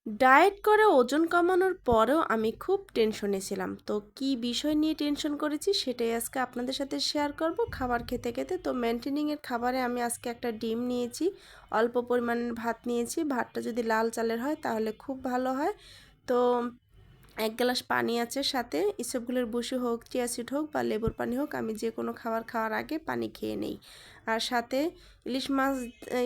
Diet করে ওজন কমানোর পরেও আমি খুব টেনশনে ছিলাম। তো কি বিষয় নিয়ে টেনশন করেছি সেটাই আজকে আপনাদের সাথে শেয়ার করব খাবার খেতে, খেতে। তো মেইনটেনিং এর খাবারে আমি আজকে একটা ডিম নিয়েছি, অল্প পরিমাণের ভাত নিয়েছি। ভাতটা যদি লাল চালের হয় তাহলে খুব ভালো হয়। তো ১ গ্লাস পানি আছে সাথে, ইসবগুলের ভুসি হোক, চিয়া সিড হোক বা লেবুর পানি হোক, আমি যে কোনো খাবার খাওয়ার আগে পানি খেয়ে নেই। আর সাথে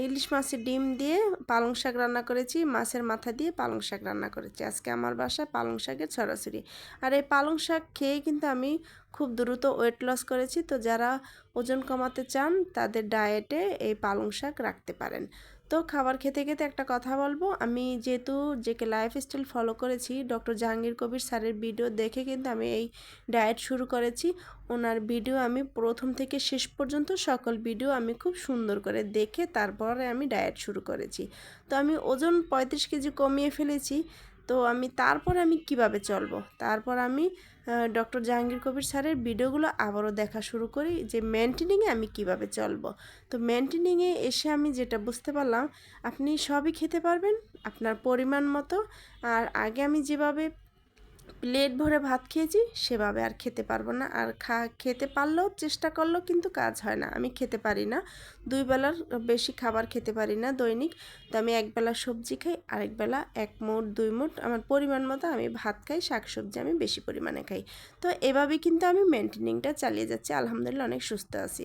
ইলিশ মাছের ডিম দিয়ে পালং শাক রান্না করেছি, মাছের মাথা দিয়ে পালং শাক রান্না করেছি। আজকে আমার বাসায় পালং শাকের ছড়াছড়ি। আর এই পালং শাক খেয়ে কিন্তু আমি খুব দ্রুত ওয়েট লস করেছি। তো যারা ওজন কমাতে চান তাদের ডায়েটে এই পালং শাক রাখতে পারেন। তো খাবার খেতে খেতে একটা কথা বলবো, আমি যেহেতু জেকে লাইফস্টাইল ফলো করেছি, ডক্টর জাহাঙ্গীর কবির স্যারের ভিডিও দেখে কিন্তু আমি এই ডায়েট শুরু করেছি। ওনার ভিডিও আমি প্রথম থেকে শেষ পর্যন্ত সকল ভিডিও আমি খুব সুন্দর করে দেখে তারপরে আমি ডায়েট শুরু করেছি। তো আমি ওজন ৩৫ কেজি কমিয়ে ফেলেছি। তো তারপর আমি কিভাবে চলবো, তারপর আমি ডক্টর জাহাঙ্গীর কবির স্যারের ভিডিওগুলো আবারও দেখা শুরু করি যে মেনটেনিংয়ে আমি কিভাবে চলবো। তো মেনটেনিংয়ে এসে আমি যেটা বুঝতে পারলাম, আপনি সবই খেতে পারবেন আপনার পরিমাণ মতো। আর আগে আমি যেভাবে প্লেট ভরে ভাত খেয়েছি সেভাবে আর খেতে পারবো না। আর খেতে পারলেও চেষ্টা করলেও কিন্তু কাজ হয় না, আমি খেতে পারি না। ২ বেলার বেশি খাবার খেতে পারি না দৈনিক। তো আমি একবেলা সবজি খাই, আরেক বেলা ১ মুঠ ২ মুঠ আমার পরিমাণ মতো আমি ভাত খাই, শাকসবজি আমি বেশি পরিমাণে খাই। তো এভাবেই কিন্তু আমি মেনটেনিংটা চালিয়ে যাচ্ছি, আলহামদুলিল্লাহ অনেক সুস্থ আছি।